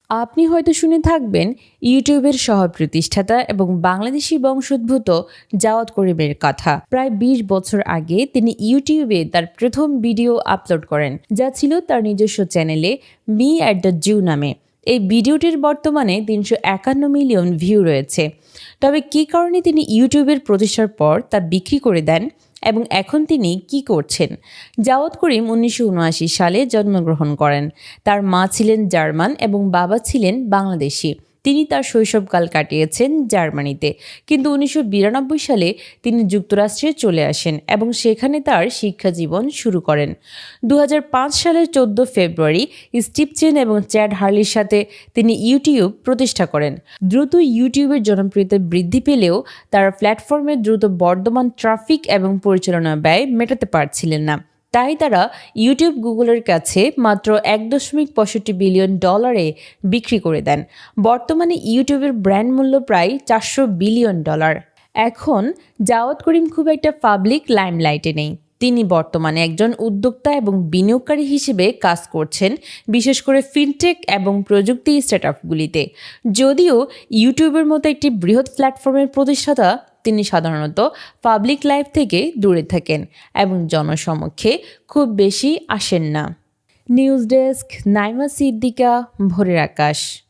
আপনি হয়তো শুনে থাকবেন ইউটিউবের সহ-প্রতিষ্ঠাতা এবং বাংলাদেশি বংশোদ্ভূত জাওয়াদ করিমের কথা। প্রায় ২০ বছর আগে তিনি ইউটিউবে তার প্রথম ভিডিও আপলোড করেন, যা ছিল তার নিজস্ব চ্যানেলে মি অ্যাট দ্য জু নামে। এই ভিডিওটির বর্তমানে ৩৫১ মিলিয়ন ভিউ রয়েছে। তবে কী কারণে তিনি ইউটিউবের প্রতিষ্ঠার পর তা বিক্রি করে দেন এবং এখন তিনি কি করছেন? জাওয়াদ করিম ১৯৭৯ সালে জন্মগ্রহণ করেন। তার মা ছিলেন জার্মান এবং বাবা ছিলেন বাংলাদেশি। তিনি তার শৈশবকাল কাটিয়েছেন জার্মানিতে, কিন্তু ১৯৯২ সালে তিনি যুক্তরাষ্ট্রে চলে আসেন এবং সেখানে তার শিক্ষা জীবন শুরু করেন। ২০০৫ সালের ১৪ ফেব্রুয়ারি স্টিভ চেন এবং চ্যাড হার্লির সাথে তিনি ইউটিউব প্রতিষ্ঠা করেন। দ্রুত ইউটিউবের জনপ্রিয়তা বৃদ্ধি পেলেও তারা প্ল্যাটফর্মের দ্রুত বর্ধমান ট্রাফিক এবং পরিচালনা ব্যয় মেটাতে পারছিলেন না। তাই তারা ইউটিউব গুগলের কাছে মাত্র $১.৬৫ বিলিয়ন বিক্রি করে দেন। বর্তমানে ইউটিউবের ব্র্যান্ড মূল্য প্রায় $৪০০ বিলিয়ন। এখন জাওয়াদ করিম খুব একটা পাবলিক লাইমলাইটে নেই। তিনি বর্তমানে একজন উদ্যোক্তা এবং বিনিয়োগকারী হিসেবে কাজ করছেন, বিশেষ করে ফিনটেক এবং প্রযুক্তি স্টার্টআপগুলিতে। যদিও ইউটিউবের মতো একটি বৃহৎ প্ল্যাটফর্মের প্রতিষ্ঠাতা, তিনি সাধারণত পাবলিক লাইফ থেকে দূরে থাকেন এবং জনসমক্ষে খুব বেশি আসেন না। নিউজ ডেস্ক, নাইমা সিদ্দিকা, ভোরের আকাশ।